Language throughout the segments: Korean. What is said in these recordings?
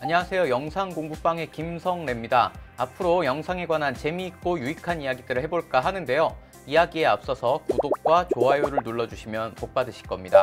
안녕하세요. 영상 공부방의 김성래입니다. 앞으로 영상에 관한 재미있고 유익한 이야기들을 해볼까 하는데요. 이야기에 앞서서 구독과 좋아요를 눌러주시면 복 받으실 겁니다.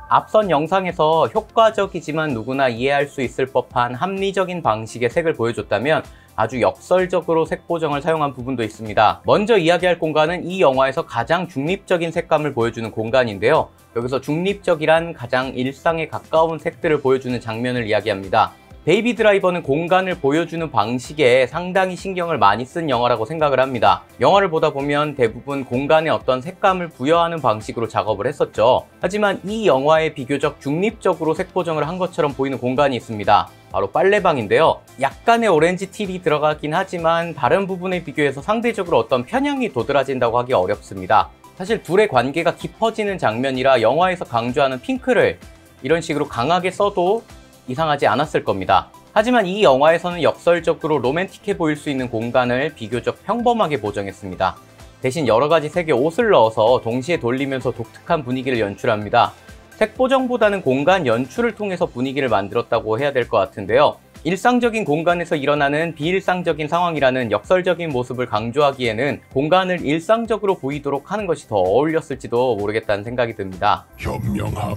앞선 영상에서 효과적이지만 누구나 이해할 수 있을 법한 합리적인 방식의 색을 보여줬다면 아주 역설적으로 색 보정을 사용한 부분도 있습니다. 먼저 이야기할 공간은 이 영화에서 가장 중립적인 색감을 보여주는 공간인데요. 여기서 중립적이란 가장 일상에 가까운 색들을 보여주는 장면을 이야기합니다. 베이비 드라이버는 공간을 보여주는 방식에 상당히 신경을 많이 쓴 영화라고 생각을 합니다. 영화를 보다 보면 대부분 공간에 어떤 색감을 부여하는 방식으로 작업을 했었죠. 하지만 이 영화에 비교적 중립적으로 색 보정을 한 것처럼 보이는 공간이 있습니다. 바로 빨래방인데요. 약간의 오렌지 팁이 들어가긴 하지만 다른 부분에 비교해서 상대적으로 어떤 편향이 도드라진다고 하기 어렵습니다. 사실 둘의 관계가 깊어지는 장면이라 영화에서 강조하는 핑크를 이런 식으로 강하게 써도 이상하지 않았을 겁니다. 하지만 이 영화에서는 역설적으로 로맨틱해 보일 수 있는 공간을 비교적 평범하게 보정했습니다. 대신 여러가지 색의 옷을 넣어서 동시에 돌리면서 독특한 분위기를 연출합니다. 색 보정보다는 공간 연출을 통해서 분위기를 만들었다고 해야 될 것 같은데요. 일상적인 공간에서 일어나는 비일상적인 상황이라는 역설적인 모습을 강조하기에는 공간을 일상적으로 보이도록 하는 것이 더 어울렸을지도 모르겠다는 생각이 듭니다. 현명함,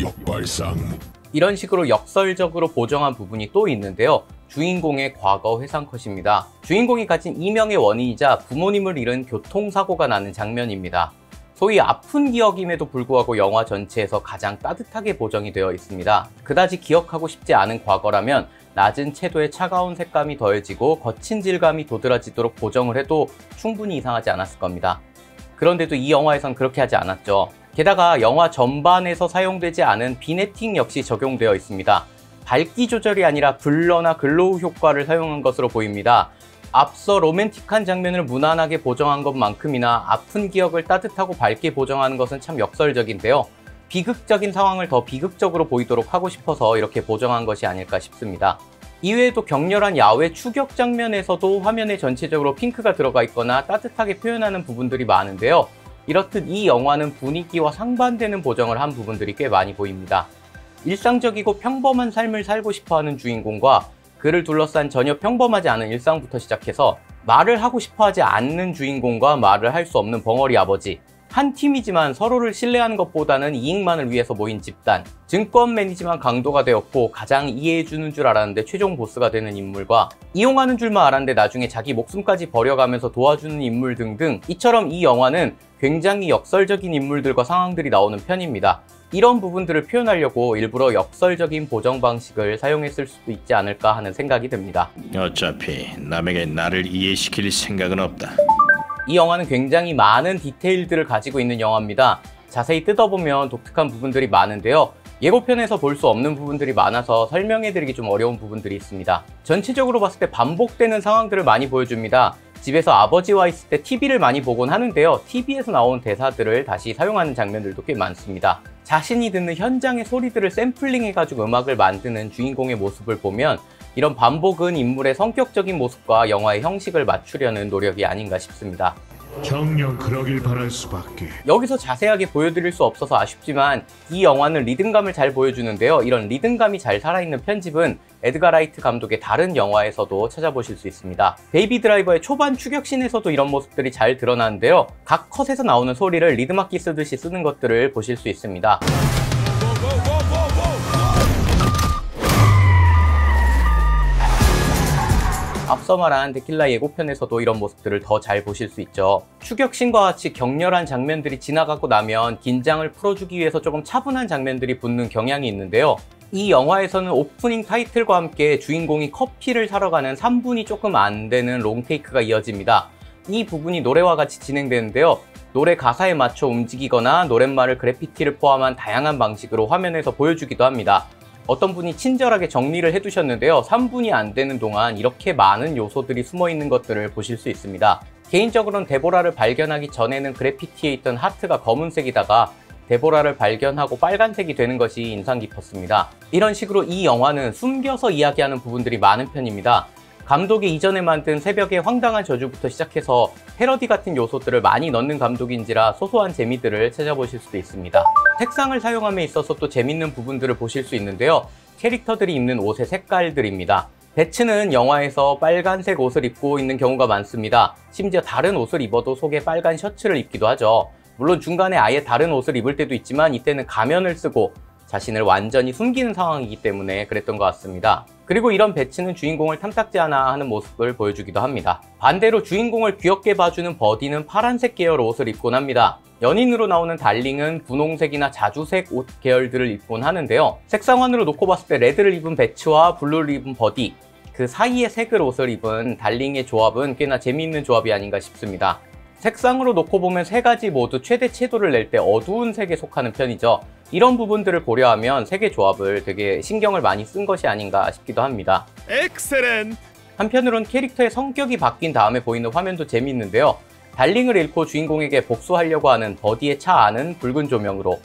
역발상. 이런 식으로 역설적으로 보정한 부분이 또 있는데요. 주인공의 과거 회상컷입니다. 주인공이 가진 이명의 원인이자 부모님을 잃은 교통사고가 나는 장면입니다. 소위 아픈 기억임에도 불구하고 영화 전체에서 가장 따뜻하게 보정이 되어 있습니다. 그다지 기억하고 싶지 않은 과거라면 낮은 채도의 차가운 색감이 더해지고 거친 질감이 도드라지도록 보정을 해도 충분히 이상하지 않았을 겁니다. 그런데도 이 영화에선 그렇게 하지 않았죠. 게다가 영화 전반에서 사용되지 않은 비네팅 역시 적용되어 있습니다. 밝기 조절이 아니라 블러나 글로우 효과를 사용한 것으로 보입니다. 앞서 로맨틱한 장면을 무난하게 보정한 것만큼이나 아픈 기억을 따뜻하고 밝게 보정하는 것은 참 역설적인데요. 비극적인 상황을 더 비극적으로 보이도록 하고 싶어서 이렇게 보정한 것이 아닐까 싶습니다. 이외에도 격렬한 야외 추격 장면에서도 화면에 전체적으로 핑크가 들어가 있거나 따뜻하게 표현하는 부분들이 많은데요. 이렇듯 이 영화는 분위기와 상반되는 보정을 한 부분들이 꽤 많이 보입니다. 일상적이고 평범한 삶을 살고 싶어하는 주인공과 그를 둘러싼 전혀 평범하지 않은 일상부터 시작해서 말을 하고 싶어하지 않는 주인공과 말을 할 수 없는 벙어리 아버지, 한 팀이지만 서로를 신뢰하는 것보다는 이익만을 위해서 모인 집단, 증권맨이지만 강도가 되었고 가장 이해해주는 줄 알았는데 최종 보스가 되는 인물과 이용하는 줄만 알았는데 나중에 자기 목숨까지 버려가면서 도와주는 인물 등등, 이처럼 이 영화는 굉장히 역설적인 인물들과 상황들이 나오는 편입니다. 이런 부분들을 표현하려고 일부러 역설적인 보정 방식을 사용했을 수도 있지 않을까 하는 생각이 듭니다. 어차피 남에게 나를 이해시킬 생각은 없다. 이 영화는 굉장히 많은 디테일들을 가지고 있는 영화입니다. 자세히 뜯어보면 독특한 부분들이 많은데요. 예고편에서 볼 수 없는 부분들이 많아서 설명해드리기 좀 어려운 부분들이 있습니다. 전체적으로 봤을 때 반복되는 상황들을 많이 보여줍니다. 집에서 아버지와 있을 때 TV를 많이 보곤 하는데요. TV에서 나온 대사들을 다시 사용하는 장면들도 꽤 많습니다. 자신이 듣는 현장의 소리들을 샘플링해가지고 음악을 만드는 주인공의 모습을 보면 이런 반복은 인물의 성격적인 모습과 영화의 형식을 맞추려는 노력이 아닌가 싶습니다. 정녕 그러길 바랄 수밖에. 여기서 자세하게 보여드릴 수 없어서 아쉽지만 이 영화는 리듬감을 잘 보여주는데요. 이런 리듬감이 잘 살아있는 편집은 에드가 라이트 감독의 다른 영화에서도 찾아보실 수 있습니다. 베이비 드라이버의 초반 추격신에서도 이런 모습들이 잘 드러나는데요. 각 컷에서 나오는 소리를 리듬악기 쓰듯이 쓰는 것들을 보실 수 있습니다. 앞서 말한 데킬라 예고편에서도 이런 모습들을 더 잘 보실 수 있죠. 추격신과 같이 격렬한 장면들이 지나가고 나면 긴장을 풀어주기 위해서 조금 차분한 장면들이 붙는 경향이 있는데요. 이 영화에서는 오프닝 타이틀과 함께 주인공이 커피를 사러 가는 3분이 조금 안 되는 롱테이크가 이어집니다. 이 부분이 노래와 같이 진행되는데요. 노래 가사에 맞춰 움직이거나 노랫말을 그래피티를 포함한 다양한 방식으로 화면에서 보여주기도 합니다. 어떤 분이 친절하게 정리를 해두셨는데요. 3분이 안 되는 동안 이렇게 많은 요소들이 숨어있는 것들을 보실 수 있습니다. 개인적으로는 데보라를 발견하기 전에는 그래피티에 있던 하트가 검은색이다가 데보라를 발견하고 빨간색이 되는 것이 인상 깊었습니다. 이런 식으로 이 영화는 숨겨서 이야기하는 부분들이 많은 편입니다. 감독이 이전에 만든 새벽의 황당한 저주부터 시작해서 패러디 같은 요소들을 많이 넣는 감독인지라 소소한 재미들을 찾아보실 수도 있습니다. 색상을 사용함에 있어서 또 재밌는 부분들을 보실 수 있는데요. 캐릭터들이 입는 옷의 색깔들입니다. 배츠는 영화에서 빨간색 옷을 입고 있는 경우가 많습니다. 심지어 다른 옷을 입어도 속에 빨간 셔츠를 입기도 하죠. 물론 중간에 아예 다른 옷을 입을 때도 있지만 이때는 가면을 쓰고 자신을 완전히 숨기는 상황이기 때문에 그랬던 것 같습니다. 그리고 이런 배츠는 주인공을 탐탁지 않아 하는 모습을 보여주기도 합니다. 반대로 주인공을 귀엽게 봐주는 버디는 파란색 계열 옷을 입곤 합니다. 연인으로 나오는 달링은 분홍색이나 자주색 옷 계열들을 입곤 하는데요. 색상환으로 놓고 봤을 때 레드를 입은 배츠와 블루를 입은 버디, 그 사이에 색을 옷을 입은 달링의 조합은 꽤나 재미있는 조합이 아닌가 싶습니다. 색상으로 놓고 보면 세 가지 모두 최대 채도를 낼 때 어두운 색에 속하는 편이죠. 이런 부분들을 고려하면 색의 조합을 되게 신경을 많이 쓴 것이 아닌가 싶기도 합니다. 엑셀렌트! 한편으론 캐릭터의 성격이 바뀐 다음에 보이는 화면도 재미있는데요. 달링을 잃고 주인공에게 복수하려고 하는 버디의 차 안은 붉은 조명으로,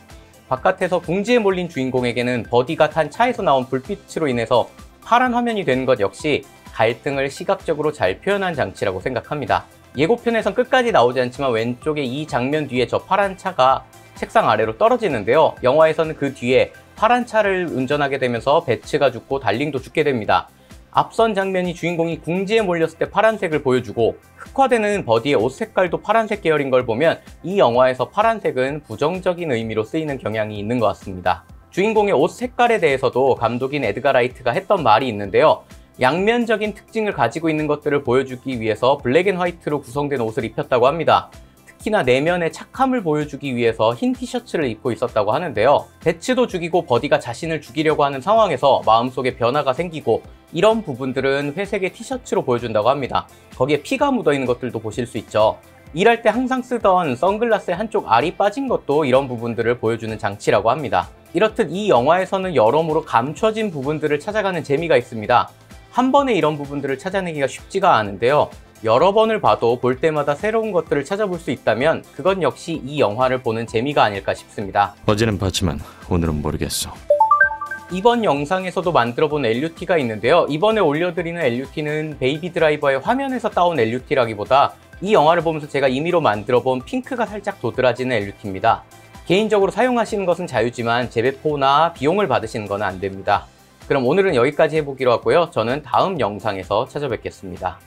바깥에서 궁지에 몰린 주인공에게는 버디가 탄 차에서 나온 불빛으로 인해서 파란 화면이 되는 것 역시 갈등을 시각적으로 잘 표현한 장치라고 생각합니다. 예고편에선 끝까지 나오지 않지만 왼쪽에 이 장면 뒤에 저 파란 차가 책상 아래로 떨어지는데요. 영화에서는 그 뒤에 파란 차를 운전하게 되면서 배츠가 죽고 달링도 죽게 됩니다. 앞선 장면이 주인공이 궁지에 몰렸을 때 파란색을 보여주고 흑화되는 버디의 옷 색깔도 파란색 계열인 걸 보면 이 영화에서 파란색은 부정적인 의미로 쓰이는 경향이 있는 것 같습니다. 주인공의 옷 색깔에 대해서도 감독인 에드가 라이트가 했던 말이 있는데요. 양면적인 특징을 가지고 있는 것들을 보여주기 위해서 블랙 앤 화이트로 구성된 옷을 입혔다고 합니다. 특히나 내면의 착함을 보여주기 위해서 흰 티셔츠를 입고 있었다고 하는데요. 배츠도 죽이고 버디가 자신을 죽이려고 하는 상황에서 마음속에 변화가 생기고 이런 부분들은 회색의 티셔츠로 보여준다고 합니다. 거기에 피가 묻어있는 것들도 보실 수 있죠. 일할 때 항상 쓰던 선글라스의 한쪽 알이 빠진 것도 이런 부분들을 보여주는 장치라고 합니다. 이렇듯 이 영화에서는 여러모로 감춰진 부분들을 찾아가는 재미가 있습니다. 한 번에 이런 부분들을 찾아내기가 쉽지가 않은데요. 여러 번을 봐도 볼 때마다 새로운 것들을 찾아볼 수 있다면 그건 역시 이 영화를 보는 재미가 아닐까 싶습니다. 어제는 봤지만 오늘은 모르겠어. 이번 영상에서도 만들어본 LUT가 있는데요. 이번에 올려드리는 LUT는 베이비 드라이버의 화면에서 따온 LUT라기보다 이 영화를 보면서 제가 임의로 만들어본 핑크가 살짝 도드라지는 LUT입니다. 개인적으로 사용하시는 것은 자유지만 재배포나 비용을 받으시는 건 안 됩니다. 그럼 오늘은 여기까지 해보기로 하고요. 저는 다음 영상에서 찾아뵙겠습니다.